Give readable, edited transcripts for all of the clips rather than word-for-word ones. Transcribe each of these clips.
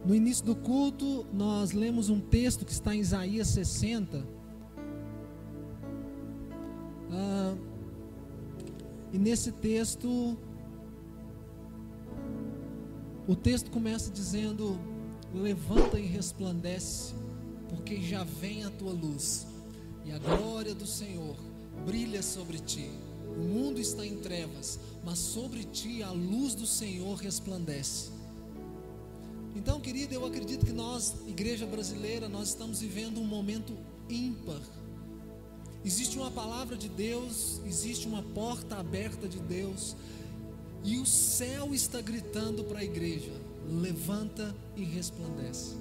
No início do culto, nós lemos um texto que está em Isaías 60. E nesse texto, o texto começa dizendo: levanta e resplandece, porque já vem a tua luz, e a glória do Senhor brilha sobre ti. O mundo está em trevas, mas sobre ti a luz do Senhor resplandece. Então, querido, eu acredito que nós, igreja brasileira, nós estamos vivendo um momento ímpar. Existe uma palavra de Deus, existe uma porta aberta de Deus, e o céu está gritando para a igreja: levanta e resplandece.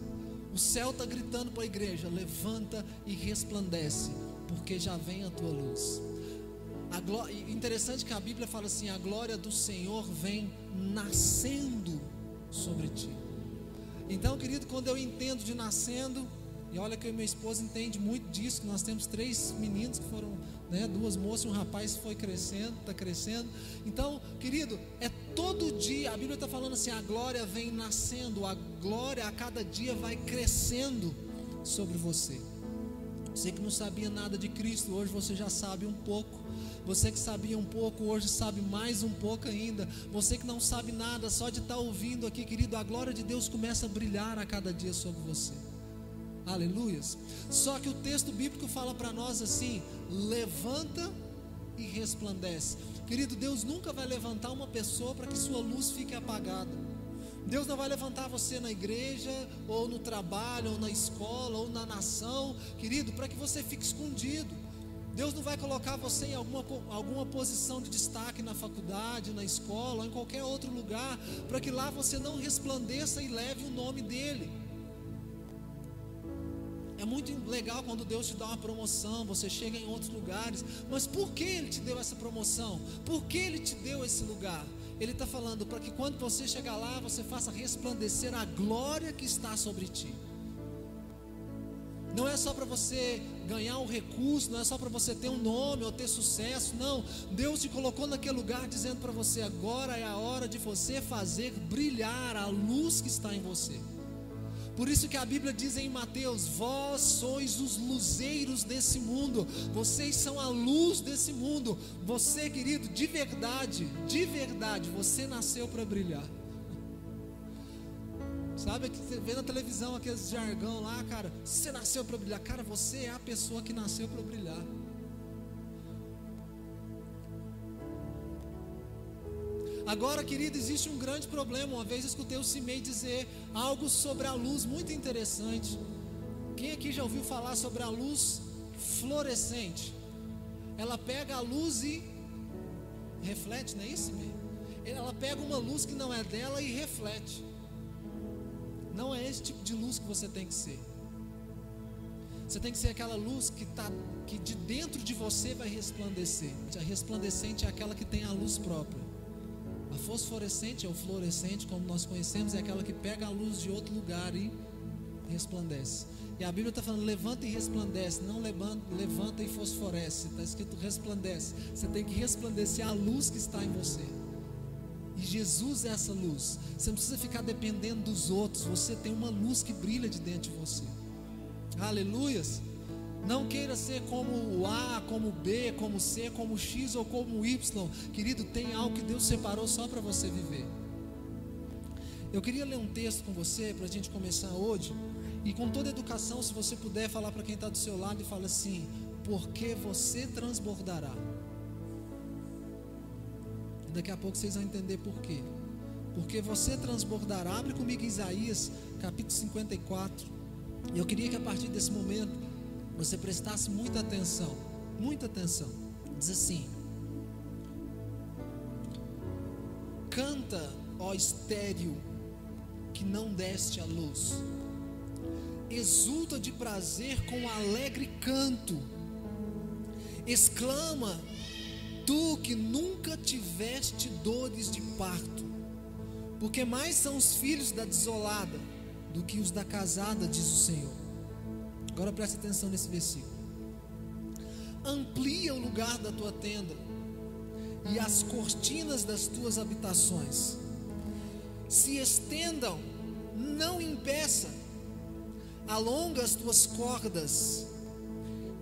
O céu está gritando para a igreja: levanta e resplandece, porque já vem a tua luz. Interessante que a Bíblia fala assim: a glória do Senhor vem nascendo sobre ti. Então, querido, quando eu entendo de nascendo, e olha que eu e minha esposa entende muito disso, que nós temos 3 meninos que foram, 2 moças e um rapaz que foi crescendo, está crescendo. Então, querido, é todo dia, a Bíblia está falando assim: a glória vem nascendo, a glória a cada dia vai crescendo sobre você. Você que não sabia nada de Cristo, hoje você já sabe um pouco. Você que sabia um pouco, hoje sabe mais um pouco ainda. Você que não sabe nada, só de estar ouvindo aqui, querido, a glória de Deus começa a brilhar a cada dia sobre você. Aleluias. Só que o texto bíblico fala para nós assim: levanta e resplandece. Querido, Deus nunca vai levantar uma pessoa para que sua luz fique apagada. Deus não vai levantar você na igreja, ou no trabalho, ou na escola, ou na nação, querido, para que você fique escondido. Deus não vai colocar você em alguma posição de destaque na faculdade, na escola, ou em qualquer outro lugar, para que lá você não resplandeça e leve o nome dEle. É muito legal quando Deus te dá uma promoção, você chega em outros lugares, mas por que Ele te deu essa promoção? Por que Ele te deu esse lugar? Ele está falando para que quando você chegar lá, você faça resplandecer a glória que está sobre ti. Não é só para você ganhar um recurso, não é só para você ter um nome ou ter sucesso, não. Deus te colocou naquele lugar dizendo para você: agora é a hora de você fazer brilhar a luz que está em você. Por isso que a Bíblia diz em Mateus: vós sois os luzeiros desse mundo, vocês são a luz desse mundo. Você, querido, de verdade, você nasceu para brilhar. Sabe que você vê na televisão aqueles jargão lá, cara, você nasceu para brilhar. Cara, você é a pessoa que nasceu para brilhar. Agora, querido, existe um grande problema. Uma vez eu escutei o Cimei dizer algo sobre a luz muito interessante. Quem aqui já ouviu falar sobre a luz fluorescente? Ela pega a luz e reflete, não é isso, Cimei? Ela pega uma luz que não é dela e reflete. Não é esse tipo de luz que você tem que ser. Você tem que ser aquela luz que de dentro de você vai resplandecer. A resplandecente é aquela que tem a luz própria. A fosforescente ou fluorescente, como nós conhecemos, é aquela que pega a luz de outro lugar e resplandece. E a Bíblia está falando: levanta e resplandece, não levanta e fosforece. Está escrito resplandece. Você tem que resplandecer a luz que está em você. E Jesus é essa luz. Você não precisa ficar dependendo dos outros. Você tem uma luz que brilha de dentro de você. Aleluias. Não queira ser como o A, como o B, como o C, como o X ou como o Y. Querido, tem algo que Deus separou só para você viver. Eu queria ler um texto com você para a gente começar hoje. E com toda educação, se você puder falar para quem está do seu lado e fala assim: porque você transbordará. Daqui a pouco vocês vão entender por quê. Porque você transbordará. Abre comigo Isaías capítulo 54. E eu queria que a partir desse momento você prestasse muita atenção. Muita atenção. Diz assim: canta, ó estéril, que não deste a luz. Exulta de prazer com alegre canto. Exclama, tu que nunca tiveste dores de parto, porque mais são os filhos da desolada do que os da casada, diz o Senhor. Agora presta atenção nesse versículo. Amplia o lugar da tua tenda e as cortinas das tuas habitações se estendam não impeça. Alonga as tuas cordas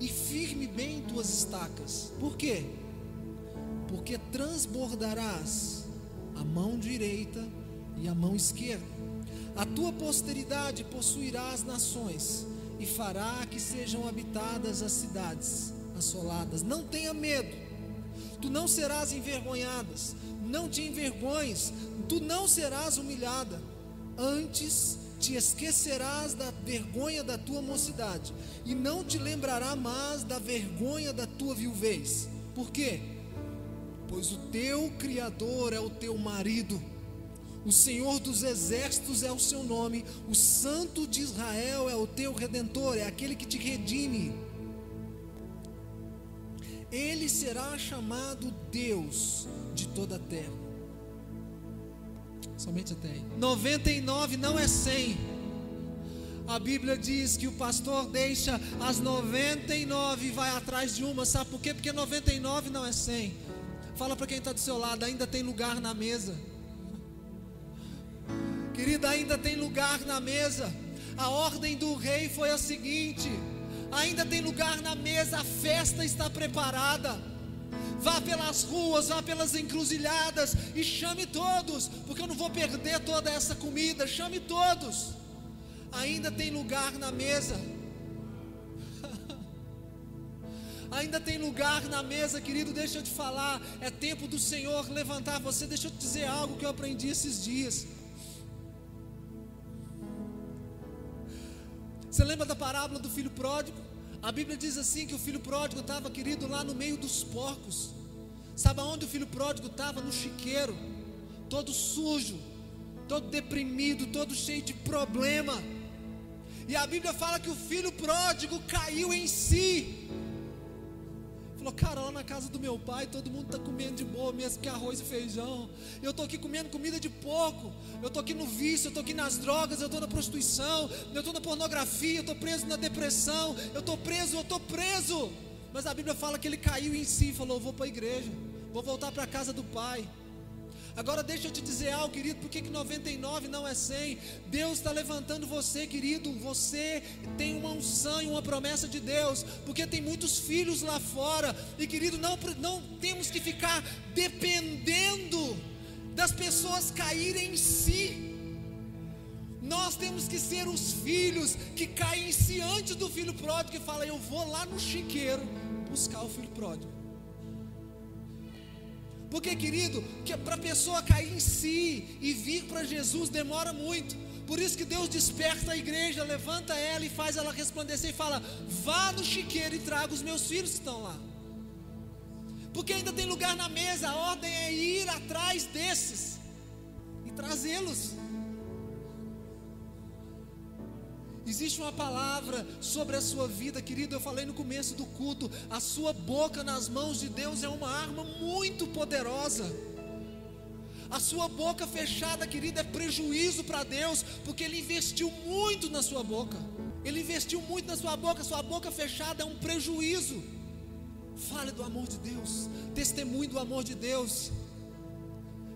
e firme bem tuas estacas. Por quê? Porque transbordarás a mão direita e a mão esquerda. A tua posteridade possuirá as nações e fará que sejam habitadas as cidades assoladas. Não tenha medo, tu não serás envergonhadas, não te envergonhes, tu não serás humilhada. Antes te esquecerás da vergonha da tua mocidade e não te lembrará mais da vergonha da tua viuvez. Por quê? Pois o teu Criador é o teu marido, o Senhor dos exércitos é o seu nome, o Santo de Israel é o teu Redentor, é aquele que te redime. Ele será chamado Deus de toda a terra. Somente até aí. 99 não é 100. A Bíblia diz que o pastor deixa as 99 e vai atrás de uma. Sabe por quê? Porque 99 não é 100. Fala para quem está do seu lado, ainda tem lugar na mesa. Querida, ainda tem lugar na mesa. A ordem do rei foi a seguinte: ainda tem lugar na mesa, a festa está preparada. Vá pelas ruas, vá pelas encruzilhadas e chame todos, porque eu não vou perder toda essa comida. Chame todos. Ainda tem lugar na mesa. Ainda tem lugar na mesa, querido. Deixa eu te falar, é tempo do Senhor levantar você. Deixa eu te dizer algo que eu aprendi esses dias. Você lembra da parábola do filho pródigo? A Bíblia diz assim que o filho pródigo estava, querido, lá no meio dos porcos. Sabe aonde o filho pródigo estava? No chiqueiro, todo sujo, todo deprimido, todo cheio de problema. E a Bíblia fala que o filho pródigo caiu em si. Falou: cara, lá na casa do meu pai todo mundo está comendo de boa mesmo, que arroz e feijão. Eu estou aqui comendo comida de porco. Eu estou aqui no vício, eu estou aqui nas drogas, eu estou na prostituição, eu estou na pornografia, eu estou preso na depressão, eu estou preso. Mas a Bíblia fala que ele caiu em si e falou: vou para a igreja, vou voltar para a casa do pai. Agora deixa eu te dizer algo, querido. Por que 99 não é 100? Deus está levantando você, querido. Você tem uma unção e uma promessa de Deus, porque tem muitos filhos lá fora. E querido, não temos que ficar dependendo das pessoas caírem em si. Nós temos que ser os filhos que caem em si antes do filho pródigo, que fala: eu vou lá no chiqueiro buscar o filho pródigo. Porque, querido, que para a pessoa cair em si e vir para Jesus demora muito. Por isso que Deus desperta a igreja, levanta ela e faz ela resplandecer e fala: vá no chiqueiro e traga os meus filhos que estão lá. Porque ainda tem lugar na mesa. A ordem é ir atrás desses e trazê-los. Existe uma palavra sobre a sua vida, querido. Eu falei no começo do culto: a sua boca nas mãos de Deus é uma arma muito poderosa. A sua boca fechada, querido, é prejuízo para Deus, porque Ele investiu muito na sua boca. Ele investiu muito na sua boca. Sua boca fechada é um prejuízo. Fale do amor de Deus, testemunhe do amor de Deus.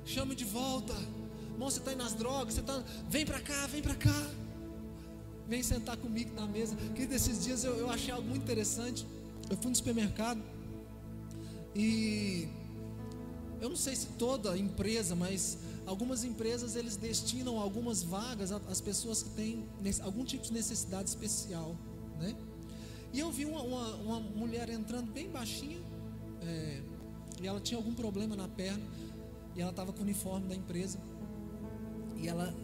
Chame de volta. Irmão, você está aí nas drogas, vem para cá, vem para cá. Vem sentar comigo na mesa. Querido, esses dias eu achei algo muito interessante. Eu fui no supermercado e eu não sei se toda empresa, mas algumas empresas eles destinam algumas vagas às pessoas que têm algum tipo de necessidade especial, né? E eu vi uma mulher entrando bem baixinha, e ela tinha algum problema na perna, e ela estava com o uniforme da empresa, e ela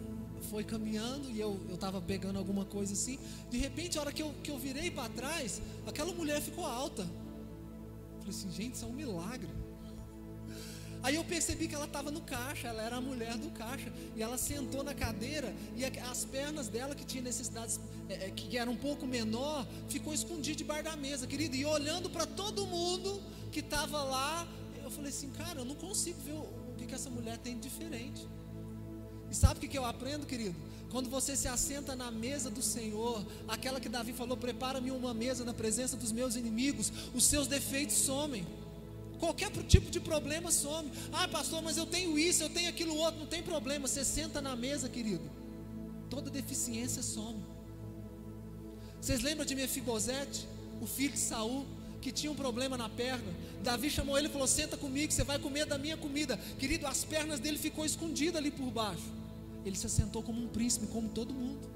foi caminhando, e eu estava pegando alguma coisa assim. De repente, a hora que eu virei para trás, aquela mulher ficou alta. Falei assim: gente, isso é um milagre. Aí eu percebi que ela estava no caixa, ela era a mulher do caixa, e ela sentou na cadeira, e as pernas dela, que tinha necessidades, que era um pouco menor, ficou escondida debaixo da mesa, querido. E olhando para todo mundo que estava lá, eu falei assim: cara, eu não consigo ver o que essa mulher tem de diferente. E sabe o que eu aprendo, querido? Quando você se assenta na mesa do Senhor, aquela que Davi falou: prepara-me uma mesa na presença dos meus inimigos, os seus defeitos somem. Qualquer tipo de problema some. Ah, pastor, mas eu tenho isso, eu tenho aquilo outro. Não tem problema, você senta na mesa, querido. toda deficiência some. Vocês lembram de Mefibosete, o filho de Saul, que tinha um problema na perna? Davi chamou ele e falou: senta comigo, você vai comer da minha comida. Querido, as pernas dele ficou escondidas ali por baixo. Ele se assentou como um príncipe, como todo mundo.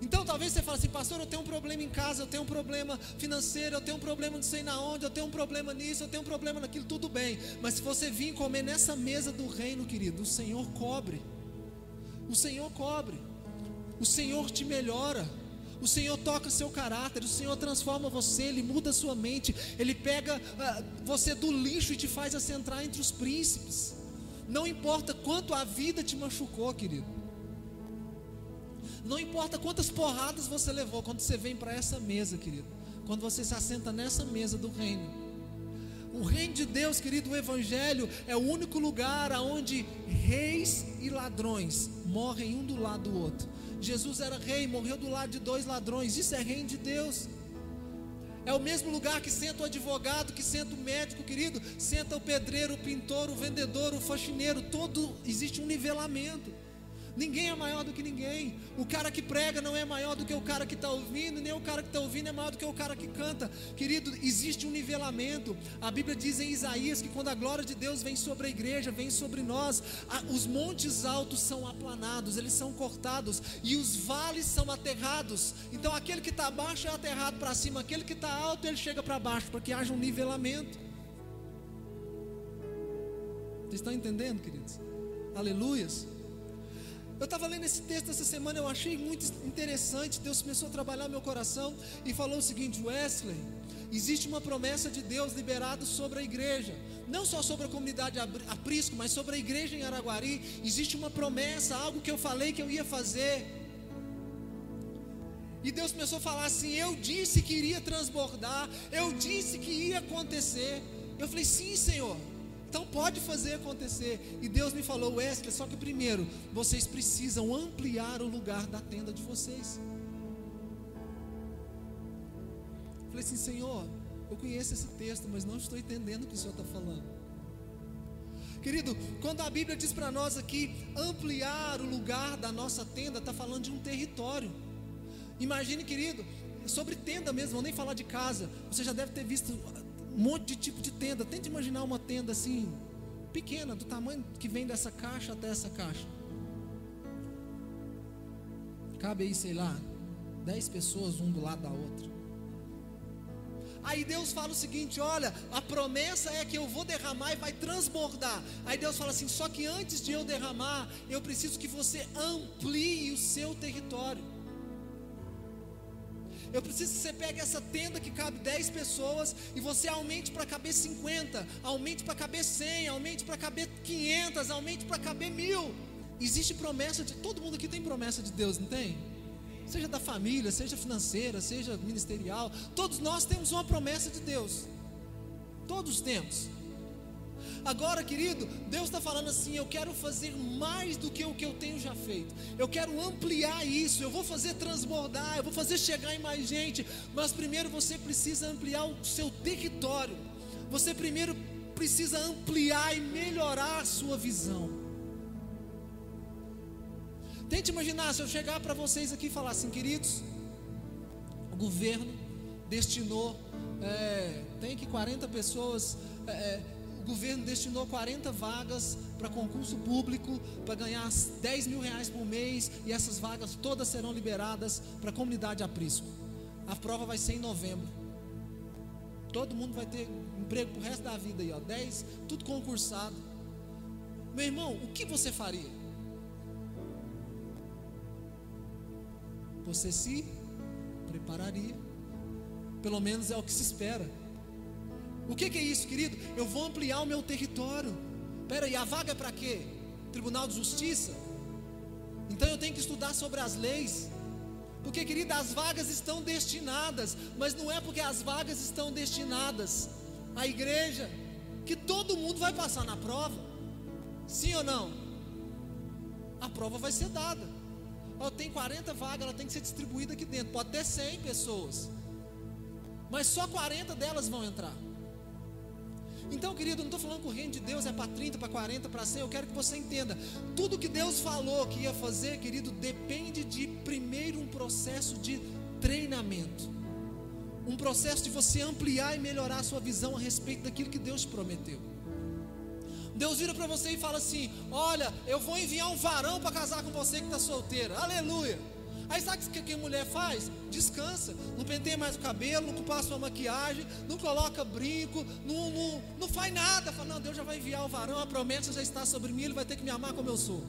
Então talvez você fale assim: pastor, eu tenho um problema em casa, eu tenho um problema financeiro, eu tenho um problema não sei na onde, eu tenho um problema nisso, eu tenho um problema naquilo. Tudo bem, mas se você vir comer nessa mesa do reino, querido, o Senhor cobre. O Senhor cobre. O Senhor te melhora. O Senhor toca seu caráter, o Senhor transforma você, Ele muda a sua mente, Ele pega você do lixo e te faz assentar entre os príncipes. Não importa quanto a vida te machucou, querido. Não importa quantas porradas você levou, quando você vem para essa mesa, querido, quando você se assenta nessa mesa do reino. O reino de Deus, querido, o Evangelho é o único lugar onde reis e ladrões morrem um do lado do outro. Jesus era rei, morreu do lado de dois ladrões. Isso é reino de Deus. É o mesmo lugar que senta o advogado, que senta o médico, querido, senta o pedreiro, o pintor, o vendedor, o faxineiro. Existe um nivelamento. Ninguém é maior do que ninguém. O cara que prega não é maior do que o cara que está ouvindo, nem o cara que está ouvindo é maior do que o cara que canta. Querido, existe um nivelamento. A Bíblia diz em Isaías que quando a glória de Deus vem sobre a igreja, vem sobre nós, os montes altos são aplanados, eles são cortados, e os vales são aterrados. Então aquele que está abaixo é aterrado para cima, aquele que está alto ele chega para baixo, para que haja um nivelamento. Vocês estão entendendo, queridos? Aleluias. Eu estava lendo esse texto essa semana, eu achei muito interessante. Deus começou a trabalhar meu coração e falou o seguinte: Wesley, existe uma promessa de Deus liberada sobre a igreja, não só sobre a comunidade Aprisco, mas sobre a igreja em Araguari. Existe uma promessa, algo que eu falei que eu ia fazer. E Deus começou a falar assim: eu disse que iria transbordar, eu disse que ia acontecer. Eu falei: sim, Senhor, então pode fazer acontecer. E Deus me falou: Wesley, só que primeiro vocês precisam ampliar o lugar da tenda de vocês. Eu falei assim: Senhor, eu conheço esse texto, mas não estou entendendo o que o Senhor está falando. Querido, quando a Bíblia diz para nós aqui ampliar o lugar da nossa tenda, está falando de um território. Imagine, querido, sobre tenda mesmo, vou nem falar de casa. Você já deve ter visto um monte de tipo de tenda. Tente imaginar uma tenda assim, pequena, do tamanho que vem dessa caixa até essa caixa. Cabe aí, sei lá, 10 pessoas um do lado da outra. Aí Deus fala o seguinte: olha, a promessa é que eu vou derramar e vai transbordar. Aí Deus fala assim: só que antes de eu derramar, eu preciso que você amplie o seu território. Eu preciso que você pegue essa tenda que cabe 10 pessoas e você aumente para caber 50, aumente para caber 100, aumente para caber 500, aumente para caber 1000. Existe promessa de todo mundo aqui, tem promessa de Deus, não tem? Seja da família, seja financeira, seja ministerial, todos nós temos uma promessa de Deus. Todos temos. Agora, querido, Deus está falando assim: eu quero fazer mais do que o que eu tenho já feito. Eu quero ampliar isso, eu vou fazer transbordar, eu vou fazer chegar em mais gente. Mas primeiro você precisa ampliar o seu território. Você primeiro precisa ampliar e melhorar a sua visão. Tente imaginar se eu chegar para vocês aqui e falar assim: queridos, o governo destinou, tem aqui 40 pessoas, o governo destinou 40 vagas para concurso público, para ganhar 10 mil reais por mês, e essas vagas todas serão liberadas para a comunidade Aprisco. A prova vai ser em novembro. Todo mundo vai ter emprego pro resto da vida aí, ó, 10, tudo concursado. Meu irmão, o que você faria? Você se prepararia. Pelo menos é o que se espera. O que é isso, querido? Eu vou ampliar o meu território. Espera aí, a vaga é para quê? Tribunal de Justiça? Então eu tenho que estudar sobre as leis. Porque, querido, as vagas estão destinadas. Mas não é porque as vagas estão destinadas à igreja que todo mundo vai passar na prova. Sim ou não? A prova vai ser dada. Tem 40 vagas, ela tem que ser distribuída aqui dentro. Pode ter 100 pessoas, mas só 40 delas vão entrar. Então, querido, não estou falando que o reino de Deus é para 30, para 40, para 100. Eu quero que você entenda, tudo que Deus falou que ia fazer, querido, depende de primeiro um processo de treinamento, um processo de você ampliar e melhorar a sua visão a respeito daquilo que Deus te prometeu. Deus vira para você e fala assim: olha, eu vou enviar um varão para casar com você que está solteira, aleluia. Aí sabe o que a mulher faz? Descansa, não penteia mais o cabelo, não passa uma maquiagem, não coloca brinco, não faz nada. Fala: não, Deus já vai enviar o varão, a promessa já está sobre mim, ele vai ter que me amar como eu sou.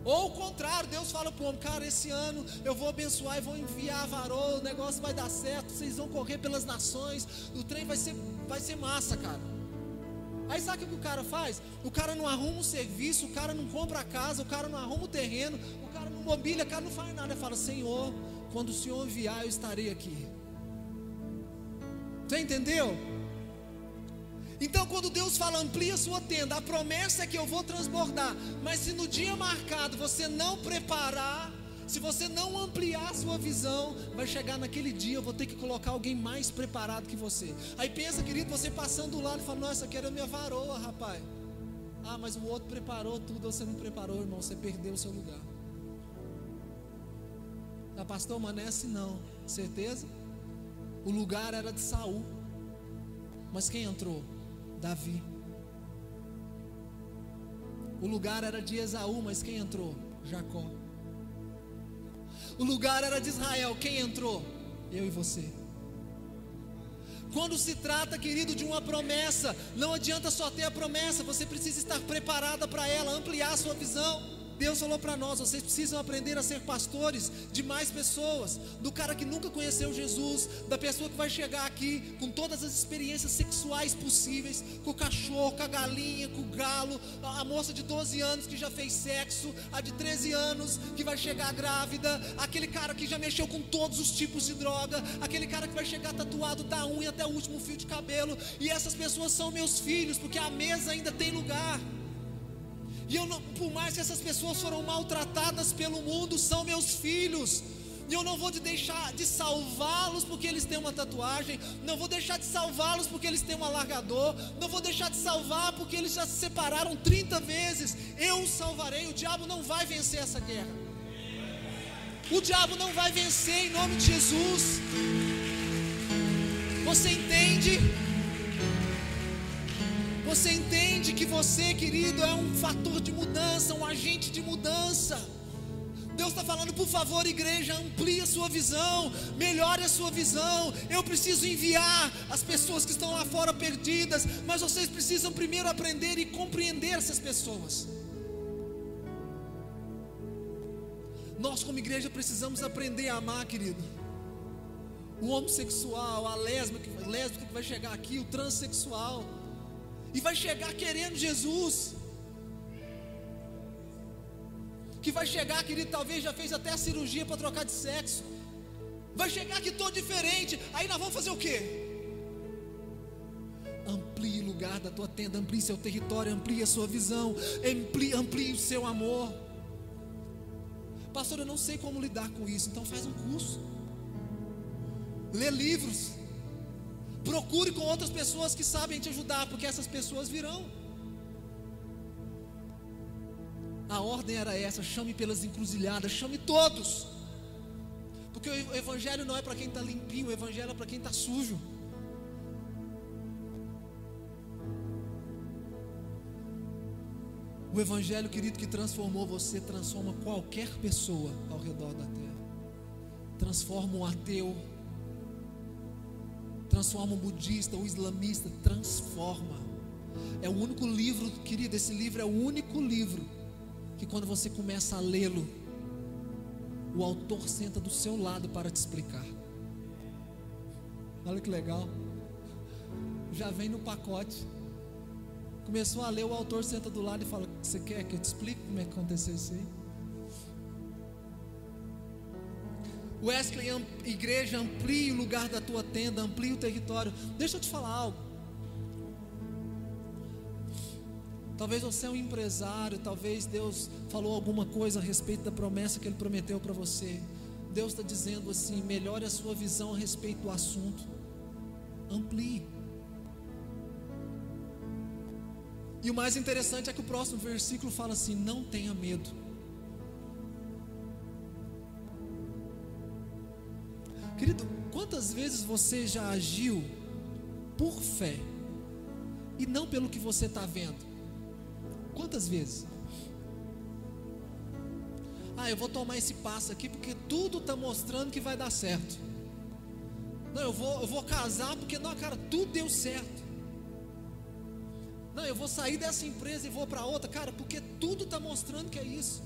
Ou o contrário, Deus fala para o homem: cara, esse ano eu vou abençoar e vou enviar varão, o negócio vai dar certo, vocês vão correr pelas nações, o trem vai ser massa, cara. Aí sabe o que o cara faz? O cara não arruma um serviço, o cara não compra a casa, o cara não arruma o terreno, o cara não mobília, o cara não faz nada. Ele fala: Senhor, quando o Senhor enviar, eu estarei aqui. Você entendeu? Então, quando Deus fala: amplia a sua tenda, a promessa é que eu vou transbordar. Mas se no dia marcado você não preparar, se você não ampliar a sua visão, vai chegar naquele dia, eu vou ter que colocar alguém mais preparado que você. Aí pensa, querido, você passando do lado e fala: nossa, essa aqui era a minha varoa, rapaz. Ah, mas o outro preparou tudo, você não preparou, irmão, você perdeu o seu lugar. Ah, pastor, Manesse não, certeza? O lugar era de Saul, mas quem entrou? Davi. O lugar era de Esaú, mas quem entrou? Jacó. O lugar era de Israel, quem entrou? Eu e você. Quando se trata, querido, de uma promessa, não adianta só ter a promessa, você precisa estar preparada para ela, ampliar a sua visão. Deus falou para nós: vocês precisam aprender a ser pastores de mais pessoas, do cara que nunca conheceu Jesus, da pessoa que vai chegar aqui com todas as experiências sexuais possíveis, com o cachorro, com a galinha, com o galo, a moça de 12 anos que já fez sexo, a de 13 anos que vai chegar grávida, aquele cara que já mexeu com todos os tipos de droga, aquele cara que vai chegar tatuado da unha até o último fio de cabelo. E essas pessoas são meus filhos, porque a mesa ainda tem lugar. E eu não, por mais que essas pessoas foram maltratadas pelo mundo, são meus filhos. E eu não vou deixar de salvá-los porque eles têm uma tatuagem, não vou deixar de salvá-los porque eles têm um alargador, não vou deixar de salvar porque eles já se separaram 30 vezes. Eu os salvarei. O diabo não vai vencer essa guerra. O diabo não vai vencer, em nome de Jesus. Você entende? Você entende que você, querido, é um fator de mudança, um agente de mudança. Deus está falando: por favor, igreja, amplie a sua visão, melhore a sua visão. Eu preciso enviar as pessoas que estão lá fora perdidas, mas vocês precisam primeiro aprender e compreender essas pessoas. Nós como igreja precisamos aprender a amar, querido. O homossexual, a lésbica que vai chegar aqui, o transexual, e vai chegar querendo Jesus, que vai chegar, querido, talvez já fez até a cirurgia para trocar de sexo, vai chegar aqui todo diferente. Aí nós vamos fazer o quê? Amplie o lugar da tua tenda, amplie seu território, amplie a sua visão, amplie o seu amor. Pastor, eu não sei como lidar com isso. Então faz um curso, lê livros, procure com outras pessoas que sabem te ajudar, porque essas pessoas virão. A ordem era essa: chame pelas encruzilhadas, chame todos, porque o evangelho não é para quem está limpinho, o evangelho é para quem está sujo. O evangelho, querido, que transformou você, transforma qualquer pessoa ao redor da terra. Transforma um ateu, transforma um budista, um islamista, transforma. É o único livro, querido, esse livro é o único livro que quando você começa a lê-lo, o autor senta do seu lado para te explicar. Olha que legal, já vem no pacote. Começou a ler, o autor senta do lado e fala: você quer que eu te explique como é que aconteceu isso aí? Wesley, igreja, amplie o lugar da tua tenda, amplie o território. Deixa eu te falar algo. Talvez você é um empresário, talvez Deus falou alguma coisa a respeito da promessa que Ele prometeu para você. Deus está dizendo assim: melhore a sua visão a respeito do assunto, amplie. E o mais interessante é que o próximo versículo fala assim: não tenha medo. Querido, quantas vezes você já agiu por fé e não pelo que você está vendo? Quantas vezes? Eu vou tomar esse passo aqui porque tudo está mostrando que vai dar certo. Não, eu vou casar porque, não, cara, tudo deu certo. Não, eu vou sair dessa empresa e vou para outra, cara, porque tudo está mostrando que é isso.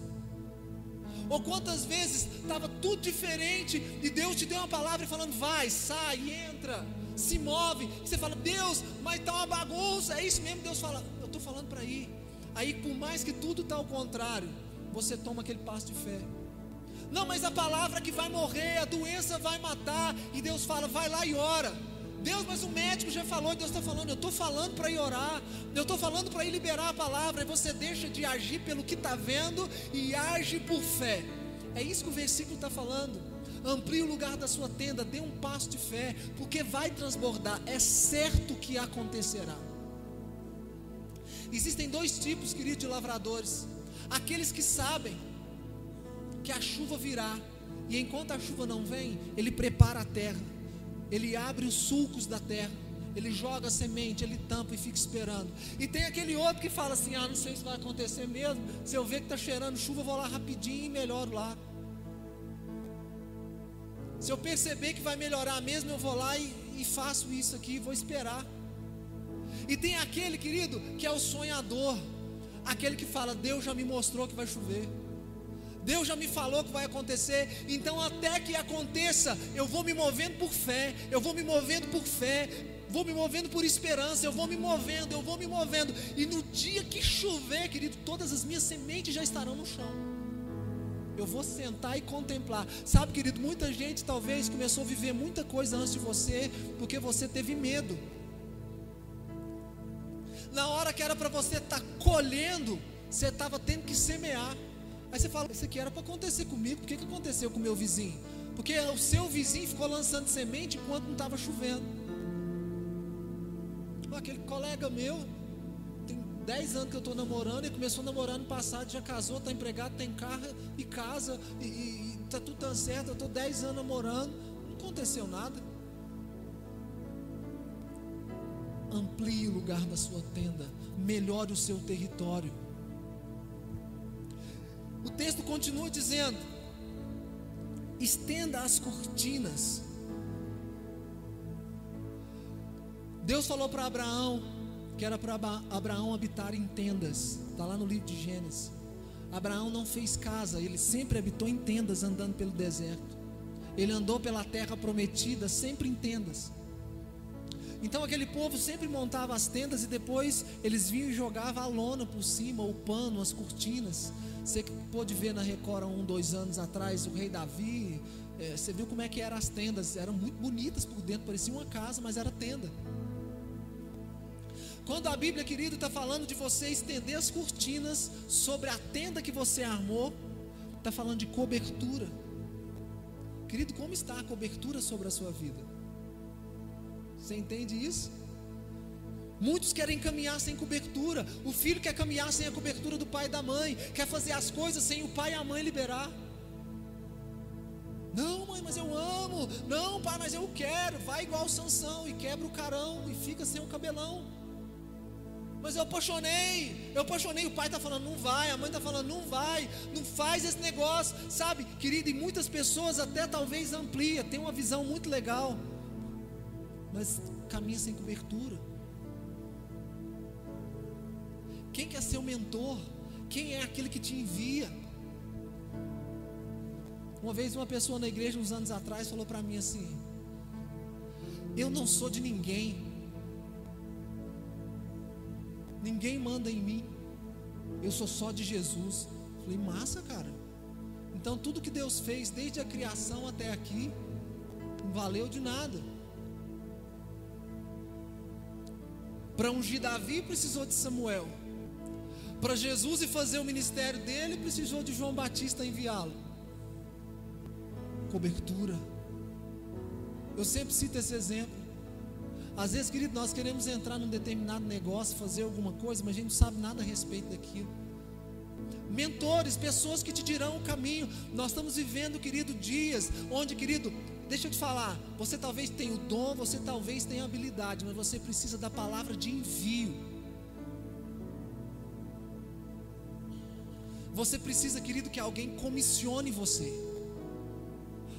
Ou quantas vezes estava tudo diferente e Deus te deu uma palavra falando: vai, sai, entra, se move. E você fala: Deus, mas está uma bagunça. É isso mesmo? Deus fala: eu estou falando para ir. Aí, por mais que tudo está ao contrário, você toma aquele passo de fé. Não, mas a palavra que vai morrer, a doença vai matar. E Deus fala: vai lá e ora. Deus, mas o médico já falou. Deus está falando: eu estou falando para ir orar, eu estou falando para ir liberar a palavra. E você deixa de agir pelo que está vendo e age por fé. É isso que o versículo está falando. Amplie o lugar da sua tenda, dê um passo de fé, porque vai transbordar, é certo que acontecerá. Existem dois tipos, querido, de lavradores: aqueles que sabem que a chuva virá, e enquanto a chuva não vem, ele prepara a terra, ele abre os sulcos da terra, ele joga a semente, ele tampa e fica esperando. E tem aquele outro que fala assim: não sei se vai acontecer mesmo, se eu ver que está cheirando chuva, eu vou lá rapidinho e melhoro lá. Se eu perceber que vai melhorar mesmo, eu vou lá e faço isso aqui, vou esperar. E tem aquele, querido, que é o sonhador, aquele que fala: Deus já me mostrou que vai chover, Deus já me falou que vai acontecer, então até que aconteça, eu vou me movendo por fé, eu vou me movendo por fé, vou me movendo por esperança, eu vou me movendo, e no dia que chover, querido, todas as minhas sementes já estarão no chão. Eu vou sentar e contemplar. Sabe, querido, muita gente talvez começou a viver muita coisa antes de você, porque você teve medo. Na hora que era para você estar colhendo, você estava tendo que semear. Aí você fala: isso aqui era para acontecer comigo, por que aconteceu com o meu vizinho? Porque o seu vizinho ficou lançando semente enquanto não estava chovendo. Aquele colega meu, tem 10 anos que eu estou namorando, ele começou a namorar no passado, já casou, está empregado, tem carro e casa, e está tudo dando certo. Eu estou 10 anos namorando, não aconteceu nada. Amplie o lugar da sua tenda, melhore o seu território. O texto continua dizendo: estenda as cortinas. Deus falou para Abraão que era para Abraão habitar em tendas. Está lá no livro de Gênesis. Abraão não fez casa, ele sempre habitou em tendas, andando pelo deserto. Ele andou pela terra prometida, sempre em tendas. Então aquele povo sempre montava as tendas e depois eles vinham e jogavam a lona por cima, o pano, as cortinas. Você pôde ver na Record há 2 anos atrás, o rei Davi, você viu como é que eram as tendas, eram muito bonitas por dentro, parecia uma casa, mas era tenda. Quando a Bíblia, querido, está falando de você estender as cortinas sobre a tenda que você armou, está falando de cobertura. Querido, como está a cobertura sobre a sua vida? Você entende isso? Muitos querem caminhar sem cobertura. O filho quer caminhar sem a cobertura do pai e da mãe, quer fazer as coisas sem o pai e a mãe liberar. Não, mãe, mas eu amo. Não, pai, mas eu quero. Vai igual Sansão e quebra o carão e fica sem o cabelão. Mas eu apaixonei, o pai está falando não vai, a mãe está falando não vai, não faz esse negócio, sabe, querido, e muitas pessoas até talvez amplia, tem uma visão muito legal, mas caminha sem cobertura. Quem quer ser o mentor? Quem é aquele que te envia? Uma vez uma pessoa na igreja, uns anos atrás, falou para mim assim: eu não sou de ninguém, ninguém manda em mim, eu sou só de Jesus. Falei: massa, cara. Então tudo que Deus fez desde a criação até aqui não valeu de nada. Para ungir Davi precisou de Samuel, para Jesus e fazer o ministério dele precisou de João Batista enviá-lo. Cobertura. Eu sempre cito esse exemplo. Às vezes, querido, nós queremos entrar num determinado negócio, fazer alguma coisa, mas a gente não sabe nada a respeito daquilo. Mentores, pessoas que te dirão o caminho. Nós estamos vivendo, querido, dias onde, querido, deixa eu te falar, você talvez tenha o dom, você talvez tenha a habilidade, mas você precisa da palavra de envio. Você precisa, querido, que alguém comissione você.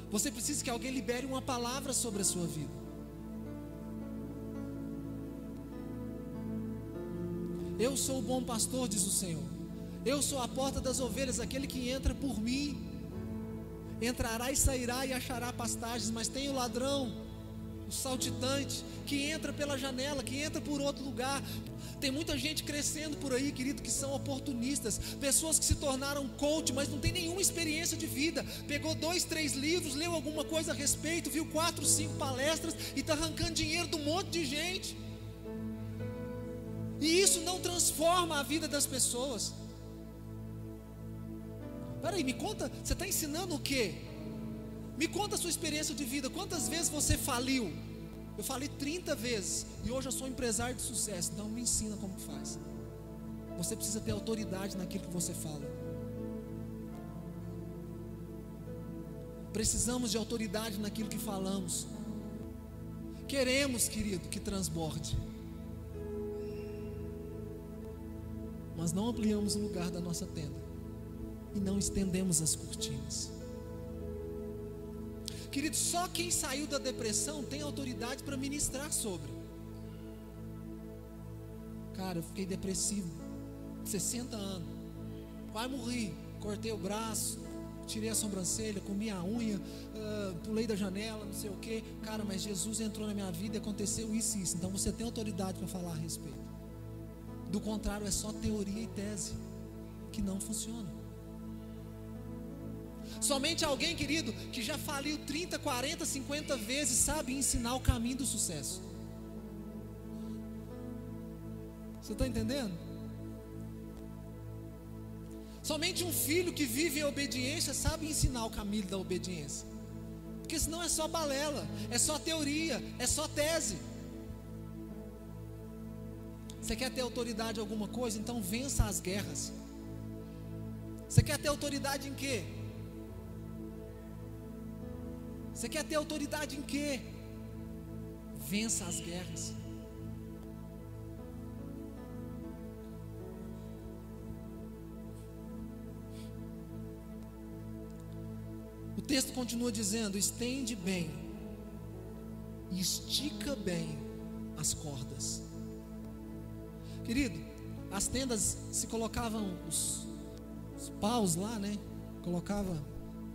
Você precisa que alguém libere uma palavra sobre a sua vida. Eu sou o bom pastor, diz o Senhor. Eu sou a porta das ovelhas, aquele que entra por mim entrará e sairá e achará pastagens. Mas tem o ladrão, o saltitante, que entra pela janela, que entra por outro lugar. Tem muita gente crescendo por aí, querido, que são oportunistas, pessoas que se tornaram coach, mas não tem nenhuma experiência de vida. Pegou 2, 3 livros, leu alguma coisa a respeito, viu 4, 5 palestras e está arrancando dinheiro de um monte de gente. E isso não transforma a vida das pessoas. Peraí, me conta, você está ensinando o quê? Me conta a sua experiência de vida. Quantas vezes você faliu? Eu falei 30 vezes e hoje eu sou empresário de sucesso. Então me ensina como que faz. Você precisa ter autoridade naquilo que você fala. Precisamos de autoridade naquilo que falamos. Queremos, querido, que transborde, mas não ampliamos o lugar da nossa tenda e não estendemos as cortinas. Querido, só quem saiu da depressão tem autoridade para ministrar sobre. Cara, eu fiquei depressivo, 60 anos, quase morri, cortei o braço, tirei a sobrancelha, comi a unha, pulei da janela, não sei o que. Cara, mas Jesus entrou na minha vida e aconteceu isso e isso. Então você tem autoridade para falar a respeito. Do contrário, é só teoria e tese que não funciona. Somente alguém, querido, que já faliu 30, 40, 50 vezes sabe ensinar o caminho do sucesso. Você está entendendo? Somente um filho que vive em obediência sabe ensinar o caminho da obediência. Porque senão é só balela, é só teoria, é só tese. Você quer ter autoridade em alguma coisa? Então vença as guerras. Você quer ter autoridade em quê? Você quer ter autoridade em quê? Vença as guerras. O texto continua dizendo: estende bem, estica bem as cordas. Querido, as tendas se colocavam os paus lá, né? Colocava,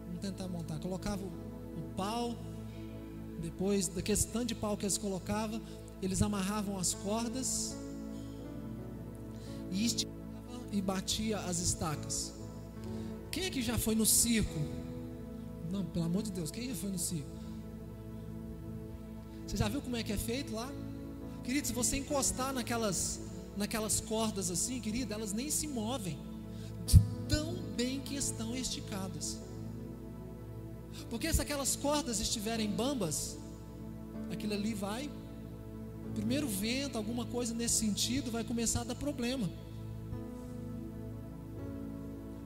vamos tentar montar, colocava o pau, depois daquele tanto de pau que eles colocavam, eles amarravam as cordas e esticavam e batia as estacas. Quem é que já foi no circo? Não, pelo amor de Deus, quem já foi no circo? Você já viu como é que é feito lá? Querido, se você encostar naquelas cordas assim, querido, elas nem se movem, de tão bem que estão esticadas. Porque se aquelas cordas estiverem bambas, aquilo ali vai, primeiro vento, alguma coisa nesse sentido, vai começar a dar problema.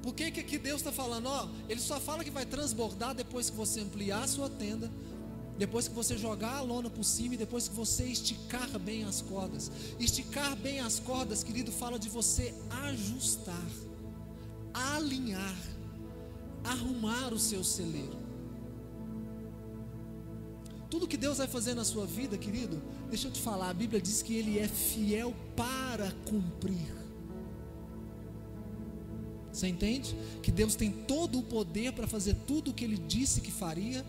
Por que aqui Deus está falando? Ele só fala que vai transbordar depois que você ampliar a sua tenda, depois que você jogar a lona por cima e depois que você esticar bem as cordas. Esticar bem as cordas, querido, fala de você ajustar, alinhar, arrumar o seu celeiro. Tudo que Deus vai fazer na sua vida, querido, deixa eu te falar, a Bíblia diz que Ele é fiel para cumprir. Você entende? Que Deus tem todo o poder para fazer tudo o que Ele disse que faria.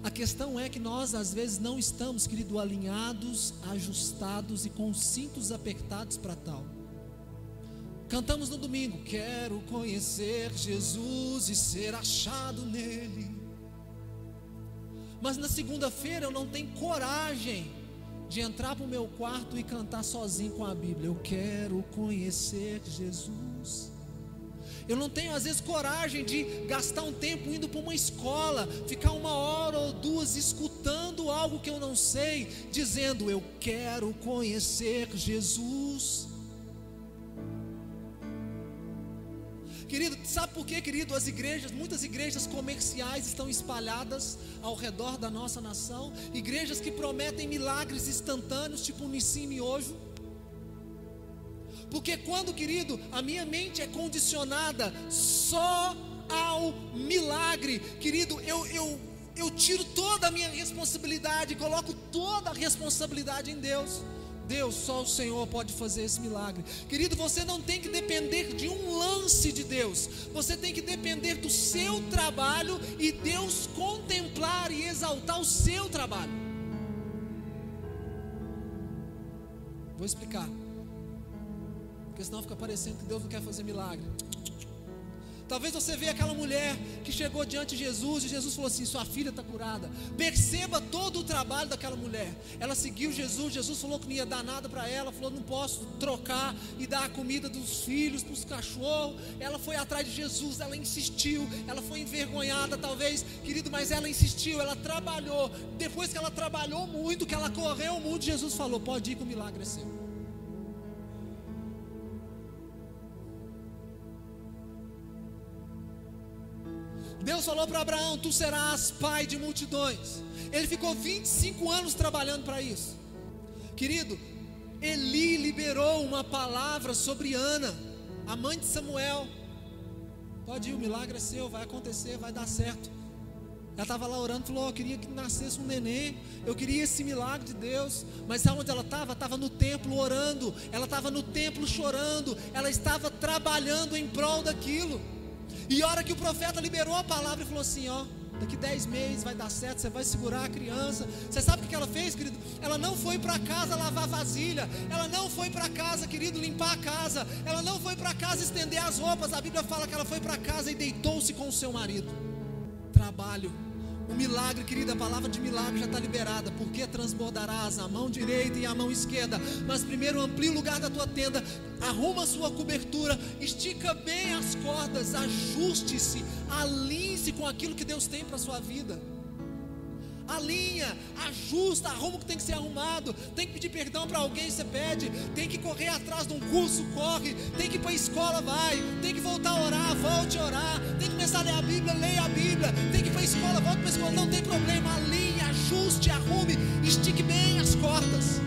A questão é que nós às vezes não estamos, querido, alinhados, ajustados e com os cintos apertados para tal. Cantamos no domingo: quero conhecer Jesus e ser achado nele. Mas na segunda-feira eu não tenho coragem de entrar para o meu quarto e cantar sozinho com a Bíblia. Eu quero conhecer Jesus. Eu não tenho às vezes coragem de gastar um tempo indo para uma escola, ficar 1 hora ou 2 escutando algo que eu não sei, dizendo: eu quero conhecer Jesus. Querido, sabe por quê, querido? Muitas igrejas comerciais estão espalhadas ao redor da nossa nação, igrejas que prometem milagres instantâneos, tipo Nissim Miojo. Porque quando, querido, a minha mente é condicionada só ao milagre, querido, eu tiro toda a minha responsabilidade, coloco toda a responsabilidade em Deus. Deus, só o Senhor pode fazer esse milagre. Querido, você não tem que depender de um lance de Deus, você tem que depender do seu trabalho e Deus contemplar e exaltar o seu trabalho. Vou explicar, porque senão fica parecendo que Deus não quer fazer milagre. Talvez você veja aquela mulher que chegou diante de Jesus e Jesus falou assim: sua filha está curada. Perceba todo o trabalho daquela mulher. Ela seguiu Jesus, Jesus falou que não ia dar nada para ela, falou: não posso trocar e dar a comida dos filhos para os cachorros. Ela foi atrás de Jesus, ela insistiu, ela foi envergonhada talvez, querido, mas ela insistiu, ela trabalhou. Depois que ela trabalhou muito, que ela correu muito, Jesus falou: pode ir, que o milagre é seu. Deus falou para Abraão: tu serás pai de multidões. Ele ficou 25 anos trabalhando para isso. Querido, Eli liberou uma palavra sobre Ana, a mãe de Samuel: pode ir, o milagre é seu, vai acontecer, vai dar certo. Ela estava lá orando, falou: eu queria que nascesse um neném, eu queria esse milagre de Deus. Mas sabe onde ela estava? Estava no templo orando, ela estava no templo chorando, ela estava trabalhando em prol daquilo. E a hora que o profeta liberou a palavra e falou assim: ó, daqui 10 meses vai dar certo, você vai segurar a criança. Você sabe o que ela fez, querido? Ela não foi para casa lavar vasilha, ela não foi para casa, querido, limpar a casa, ela não foi para casa estender as roupas. A Bíblia fala que ela foi para casa e deitou-se com o seu marido. Trabalho. O milagre, querida, a palavra de milagre já está liberada. Porque transbordarás a mão direita e a mão esquerda. Mas primeiro amplia o lugar da tua tenda, arruma a sua cobertura, estica bem as cordas, ajuste-se, alinhe-se com aquilo que Deus tem para a sua vida. Alinha, ajusta, arruma o que tem que ser arrumado. Tem que pedir perdão para alguém, você pede. Tem que correr atrás de um curso, corre. Tem que ir para a escola, vai. Tem que voltar a orar, volte a orar. Tem que começar a ler a Bíblia, leia a Bíblia. Tem que ir para a escola, volte para a escola, não tem problema. Alinhe, ajuste, arrume, estique bem as cordas.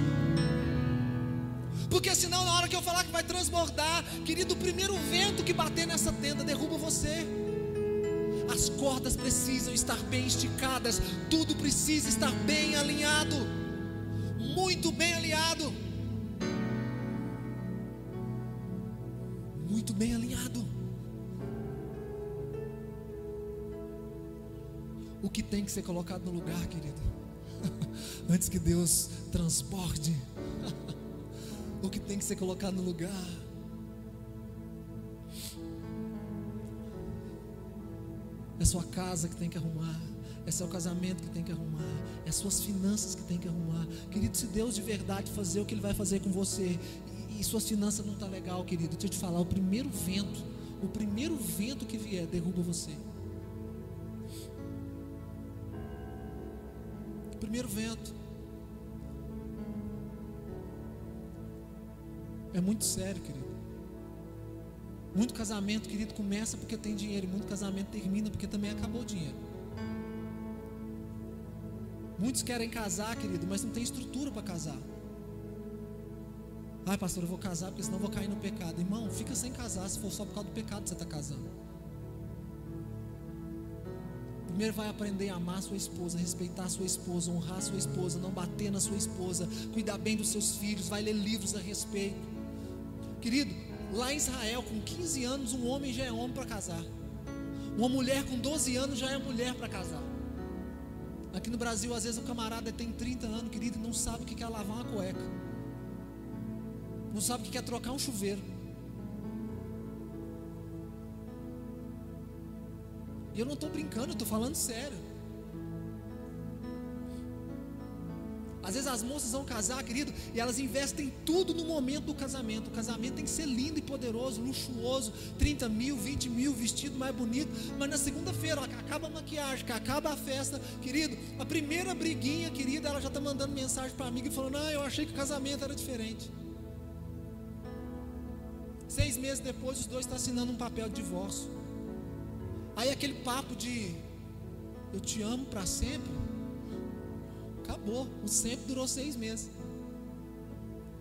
Porque senão, na hora que eu falar que vai transbordar, querido, o primeiro vento que bater nessa tenda derruba você. As cordas precisam estar bem esticadas, tudo precisa estar bem alinhado, muito bem alinhado, muito bem alinhado. O que tem que ser colocado no lugar, querido, antes que Deus transborde, o que tem que ser colocado no lugar. É sua casa que tem que arrumar, é seu casamento que tem que arrumar, é suas finanças que tem que arrumar. Querido, se Deus de verdade fazer o que Ele vai fazer com você e suas finanças não estão legal, querido, deixa eu te falar, o primeiro vento que vier derruba você. O primeiro vento. É muito sério, querido. Muito casamento, querido, começa porque tem dinheiro, e muito casamento termina porque também acabou o dinheiro. Muitos querem casar, querido, mas não tem estrutura para casar. Ai, pastor, eu vou casar porque senão eu vou cair no pecado. Irmão, fica sem casar se for só por causa do pecado que você está casando. Primeiro vai aprender a amar sua esposa, respeitar sua esposa, honrar sua esposa, não bater na sua esposa, cuidar bem dos seus filhos, vai ler livros a respeito. Querido, lá em Israel, com 15 anos, um homem já é homem para casar. Uma mulher com 12 anos já é mulher para casar. Aqui no Brasil, às vezes o camarada tem 30 anos, querido, e não sabe o que é lavar uma cueca. Não sabe o que é trocar um chuveiro. E eu não estou brincando, eu estou falando sério. Às vezes as moças vão casar, querido, e elas investem tudo no momento do casamento. O casamento tem que ser lindo e poderoso, luxuoso, 30 mil, 20 mil, vestido mais bonito. Mas na segunda-feira, que acaba a maquiagem, que acaba a festa, querido, a primeira briguinha, querida, ela já está mandando mensagem para a amiga e falando: eu achei que o casamento era diferente. 6 meses depois, os dois estão assinando um papel de divórcio. Aí aquele papo de eu te amo para sempre, acabou. O sempre durou 6 meses.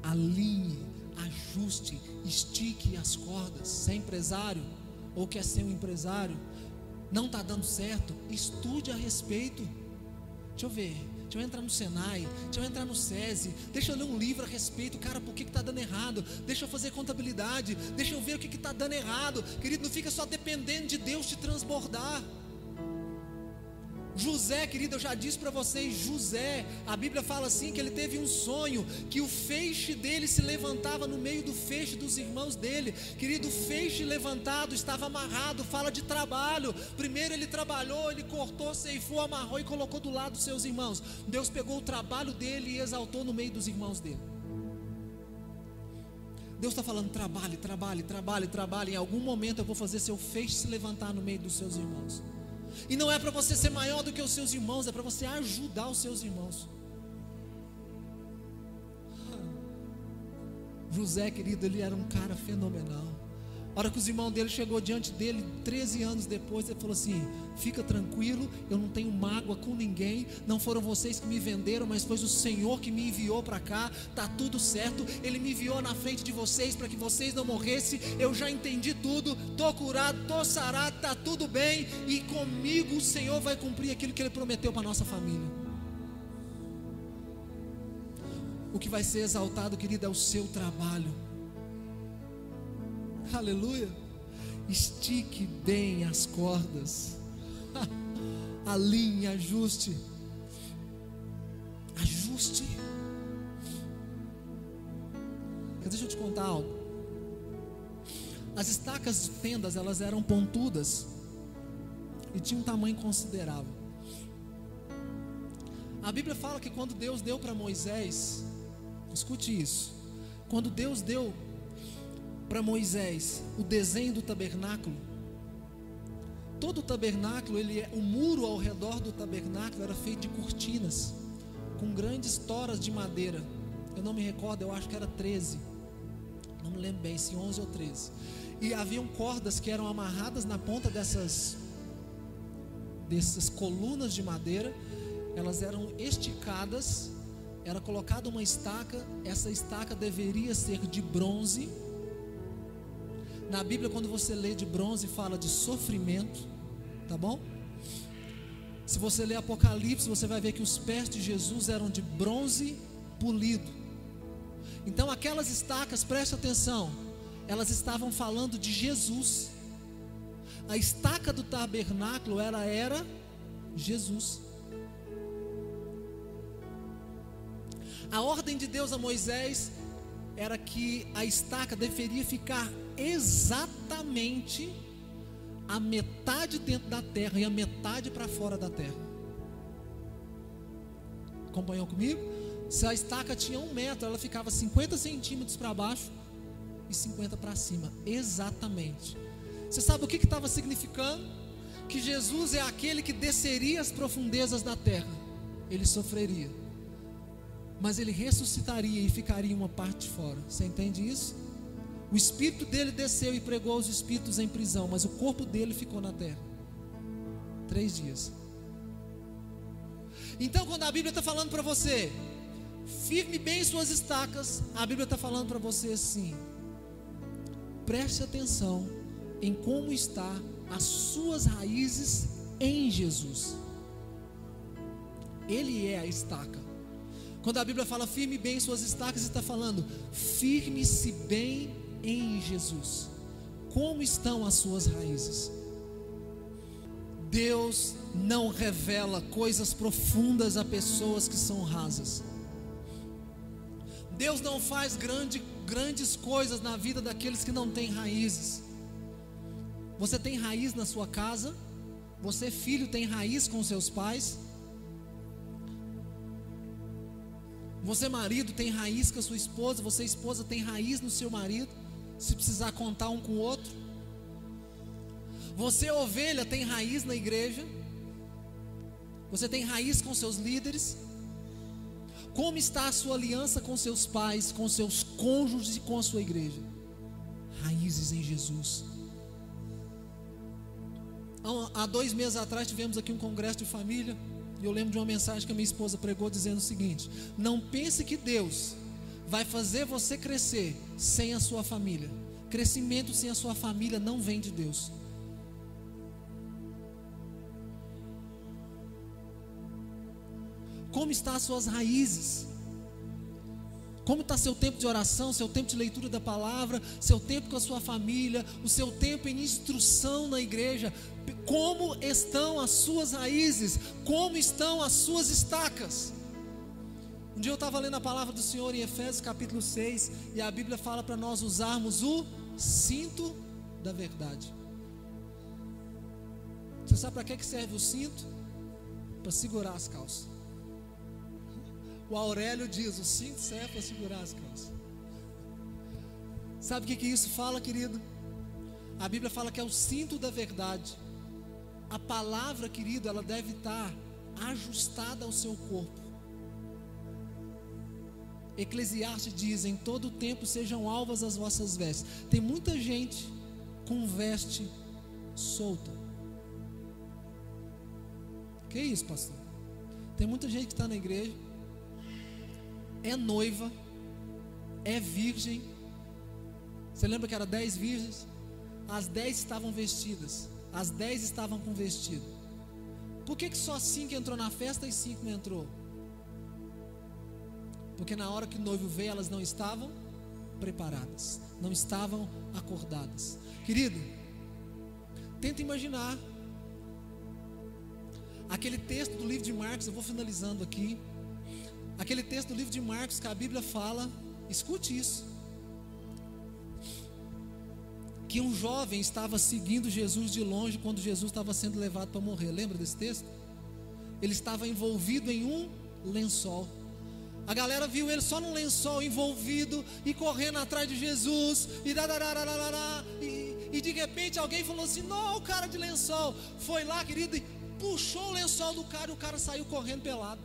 Alinhe, ajuste, estique as cordas. Se é empresário ou quer ser um empresário, não está dando certo, estude a respeito. Deixa eu ver, deixa eu entrar no Senai, deixa eu entrar no SESI, deixa eu ler um livro a respeito. Cara, por que está dando errado? Deixa eu fazer contabilidade, deixa eu ver o que está dando errado. Querido, não fica só dependendo de Deus te transbordar. José, querido, eu já disse para vocês, José, a Bíblia fala assim, que ele teve um sonho, que o feixe dele se levantava no meio do feixe dos irmãos dele. Querido, o feixe levantado estava amarrado, fala de trabalho. Primeiro ele trabalhou, ele cortou, ceifou, amarrou e colocou do lado dos seus irmãos. Deus pegou o trabalho dele e exaltou no meio dos irmãos dele. Deus está falando: trabalhe, trabalhe, trabalhe, trabalhe. Em algum momento eu vou fazer seu feixe se levantar no meio dos seus irmãos. E não é para você ser maior do que os seus irmãos, é para você ajudar os seus irmãos. José, querido, ele era um cara fenomenal. A hora que os irmãos dele chegou diante dele, 13 anos depois, ele falou assim: fica tranquilo, eu não tenho mágoa com ninguém, não foram vocês que me venderam, mas foi o Senhor que me enviou para cá, está tudo certo, Ele me enviou na frente de vocês para que vocês não morressem, eu já entendi tudo, estou curado, estou sarado, está tudo bem, e comigo o Senhor vai cumprir aquilo que Ele prometeu para a nossa família. O que vai ser exaltado, querido, é o seu trabalho. Aleluia. Estique bem as cordas. Alinhe, ajuste. Ajuste. Deixa eu te contar algo. As estacas de tendas, elas eram pontudas e tinham um tamanho considerável. A Bíblia fala que quando Deus deu para Moisés, escute isso, quando Deus deu para Moisés o desenho do tabernáculo, todo o tabernáculo, o muro ao redor do tabernáculo era feito de cortinas, com grandes toras de madeira. Eu não me recordo, eu acho que era 13, não me lembro bem se 11 ou 13. E haviam cordas que eram amarradas na ponta dessas colunas de madeira. Elas eram esticadas, era colocada uma estaca. Essa estaca deveria ser de bronze. Na Bíblia, quando você lê de bronze, fala de sofrimento, tá bom? Se você ler Apocalipse, você vai ver que os pés de Jesus eram de bronze polido. Então aquelas estacas, preste atenção, elas estavam falando de Jesus. A estaca do tabernáculo, ela era Jesus. A ordem de Deus a Moisés era que a estaca deveria ficar exatamente a metade dentro da terra e a metade para fora da terra. Acompanhou comigo? Se a estaca tinha 1 metro, ela ficava 50 centímetros para baixo e 50 para cima, exatamente. Você sabe o que estava significando? Que Jesus é aquele que desceria as profundezas da terra. Ele sofreria, mas ele ressuscitaria e ficaria uma parte de fora. Você entende isso? O espírito dele desceu e pregou os espíritos em prisão, mas o corpo dele ficou na terra 3 dias. Então, quando a Bíblia está falando para você, firme bem suas estacas, a Bíblia está falando para você assim: preste atenção em como está as suas raízes em Jesus. Ele é a estaca. Quando a Bíblia fala firme bem suas estacas, está falando firme-se bem em Jesus. Como estão as suas raízes? Deus não revela coisas profundas a pessoas que são rasas. Deus não faz grandes coisas na vida daqueles que não têm raízes. Você tem raiz na sua casa? Você, filho, tem raiz com seus pais? Você, marido, tem raiz com a sua esposa. Você, esposa, tem raiz no seu marido, se precisar contar um com o outro. Você, ovelha, tem raiz na igreja. Você tem raiz com seus líderes. Como está a sua aliança com seus pais, com seus cônjuges e com a sua igreja? Raízes em Jesus. Há 2 meses atrás tivemos aqui um congresso de família, e eu lembro de uma mensagem que a minha esposa pregou dizendo o seguinte: não pense que Deus vai fazer você crescer sem a sua família. Crescimento sem a sua família não vem de Deus. Como estão as suas raízes? Como está seu tempo de oração, seu tempo de leitura da palavra, seu tempo com a sua família, o seu tempo em instrução na igreja? Como estão as suas raízes? Como estão as suas estacas? Um dia eu estava lendo a palavra do Senhor em Efésios capítulo 6, e a Bíblia fala para nós usarmos o cinto da verdade. Você sabe para que serve o cinto? Para segurar as calças. O Aurélio diz: o cinto serve para segurar as calças. Sabe o que isso fala, querido? A Bíblia fala que é o cinto da verdade. A palavra, querido, ela deve estar ajustada ao seu corpo. Eclesiastes diz: em todo tempo sejam alvas as vossas vestes. Tem muita gente com veste solta. Que isso, pastor? Tem muita gente que está na igreja, é noiva, é virgem. Você lembra que era 10 virgens? As 10 estavam vestidas, as 10 estavam com vestido. Por que só 5 entrou na festa e 5 não entrou? Porque na hora que o noivo veio, elas não estavam preparadas, não estavam acordadas. Querido, tenta imaginar aquele texto do livro de Marcos. Eu vou finalizando aqui. Aquele texto do livro de Marcos que a Bíblia fala, escute isso, que um jovem estava seguindo Jesus de longe quando Jesus estava sendo levado para morrer. Lembra desse texto? Ele estava envolvido em um lençol. A galera viu ele só num lençol, envolvido e correndo atrás de Jesus, e de repente alguém falou assim: não, o cara de lençol foi lá, querido, e puxou o lençol do cara, e o cara saiu correndo pelado.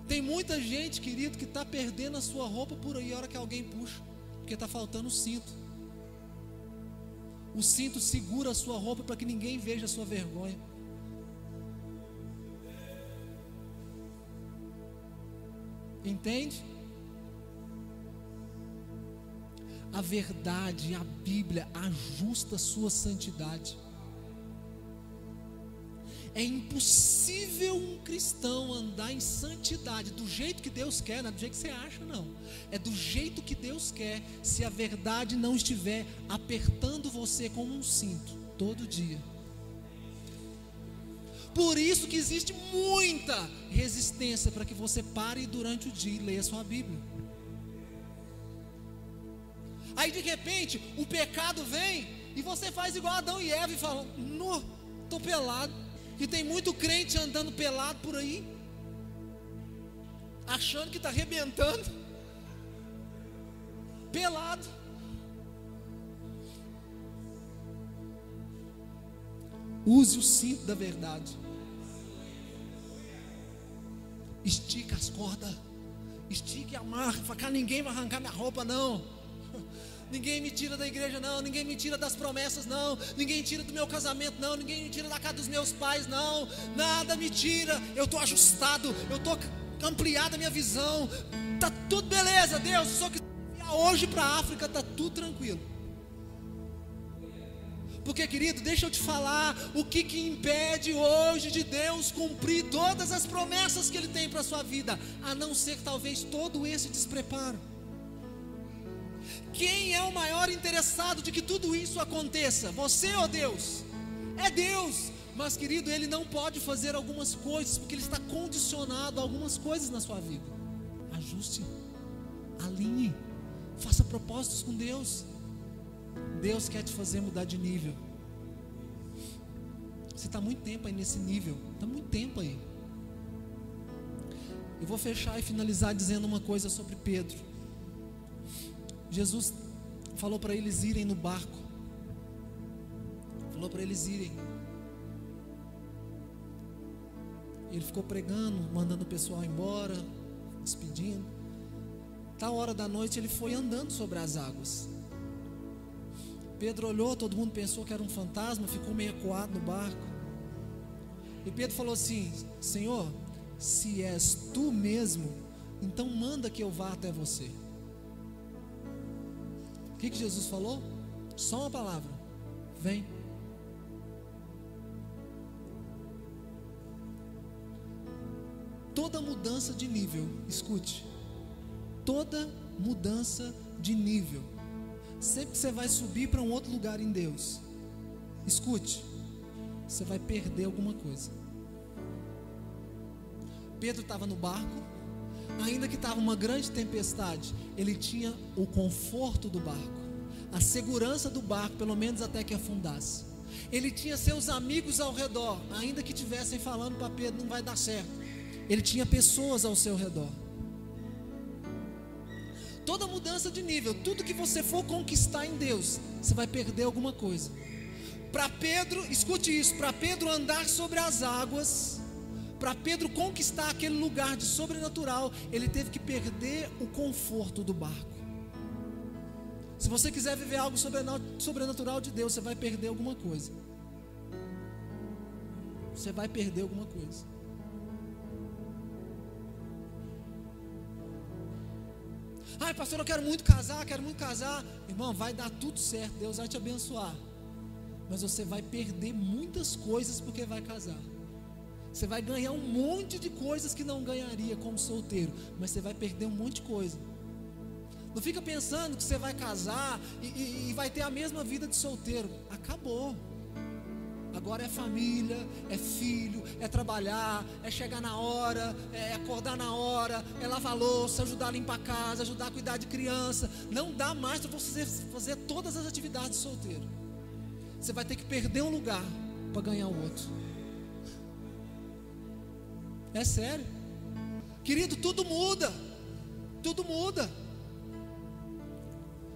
Tem muita gente, querido, que está perdendo a sua roupa por aí a hora que alguém puxa, porque está faltando o cinto. O cinto segura a sua roupa para que ninguém veja a sua vergonha. Entende? A verdade, a Bíblia ajusta a sua santidade. É impossível um cristão andar em santidade do jeito que Deus quer, não é do jeito que você acha, não. É do jeito que Deus quer, se a verdade não estiver apertando você como um cinto, todo dia. Por isso que existe muita resistência para que você pare durante o dia e leia sua Bíblia. Aí de repente o pecado vem e você faz igual Adão e Eva e fala: não, estou pelado. E tem muito crente andando pelado por aí, achando que está arrebentando, pelado. Use o cinto da verdade. Estica as cordas, estique e amarre. Fala: ninguém vai arrancar minha roupa, não. Ninguém me tira da igreja, não. Ninguém me tira das promessas, não. Ninguém tira do meu casamento, não. Ninguém me tira da casa dos meus pais, não. Nada me tira. Eu estou ajustado, eu estou ampliado a minha visão. Está tudo beleza, Deus. Se o Senhor quiser enviar hoje para a África, está tudo tranquilo. Porque, querido, deixa eu te falar o que impede hoje de Deus cumprir todas as promessas que Ele tem para a sua vida, a não ser talvez todo esse despreparo. Quem é o maior interessado de que tudo isso aconteça? Você ou Deus? É Deus. Mas, querido, Ele não pode fazer algumas coisas porque Ele está condicionado a algumas coisas na sua vida. Ajuste, alinhe, faça propósitos com Deus. Deus quer te fazer mudar de nível. Você está muito tempo aí nesse nível. Está muito tempo aí. Eu vou fechar e finalizar dizendo uma coisa sobre Pedro. Jesus falou para eles irem no barco. Falou para eles irem. Ele ficou pregando, mandando o pessoal embora, despedindo. Tal hora da noite ele foi andando sobre as águas. Pedro olhou, todo mundo pensou que era um fantasma, ficou meio acuado no barco. E Pedro falou assim: Senhor, se és tu mesmo, então manda que eu vá até você. O que Jesus falou? Só uma palavra: vem. Toda mudança de nível, escute, toda mudança de nível, sempre que você vai subir para um outro lugar em Deus, escute, você vai perder alguma coisa. Pedro estava no barco, ainda que estava uma grande tempestade, ele tinha o conforto do barco, a segurança do barco, pelo menos até que afundasse. Ele tinha seus amigos ao redor, ainda que estivessem falando para Pedro: não vai dar certo. Ele tinha pessoas ao seu redor. Toda mudança de nível, tudo que você for conquistar em Deus, você vai perder alguma coisa. Para Pedro, escute isso, para Pedro andar sobre as águas, para Pedro conquistar aquele lugar de sobrenatural, ele teve que perder o conforto do barco. Se você quiser viver algo sobrenatural de Deus, você vai perder alguma coisa. Você vai perder alguma coisa. Ai, pastor, eu quero muito casar. Irmão, vai dar tudo certo, Deus vai te abençoar. Mas você vai perder muitas coisas porque vai casar. Você vai ganhar um monte de coisas que não ganharia como solteiro, mas você vai perder um monte de coisa. Não fica pensando que você vai casar e vai ter a mesma vida de solteiro. Acabou. Agora é família, é filho, é trabalhar, é chegar na hora, é acordar na hora, é lavar louça, ajudar a limpar a casa, ajudar a cuidar de criança. Não dá mais para você fazer todas as atividades de solteiro. Você vai ter que perder um lugar para ganhar o outro. É sério. Querido, tudo muda. Tudo muda.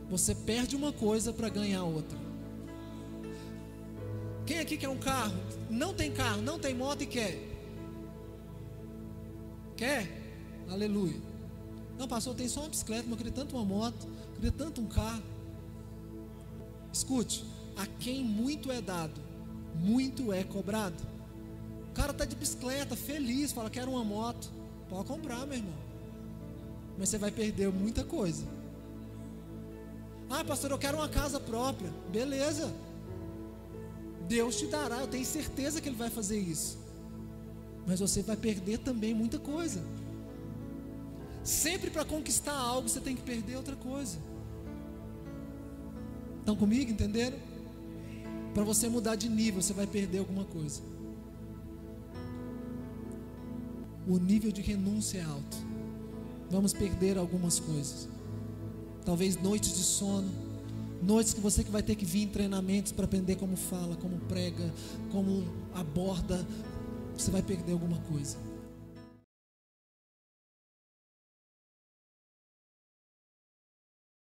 Você perde uma coisa para ganhar outra. Quem aqui quer um carro? Não tem carro, não tem moto e quer? Quer? Aleluia. Não, pastor, tem só uma bicicleta, mas eu queria tanto uma moto, eu queria tanto um carro. Escute, a quem muito é dado, muito é cobrado. O cara está de bicicleta, feliz, fala: quero uma moto. Pode comprar, meu irmão. Mas você vai perder muita coisa. Ah, pastor, eu quero uma casa própria. Beleza. Deus te dará, eu tenho certeza que Ele vai fazer isso. Mas você vai perder também muita coisa. Sempre para conquistar algo, você tem que perder outra coisa. Estão comigo, entenderam? Para você mudar de nível, você vai perder alguma coisa. O nível de renúncia é alto. Vamos perder algumas coisas. Talvez noites de sono, noites que você vai ter que vir em treinamentos para aprender como fala, como prega, como aborda. Você vai perder alguma coisa.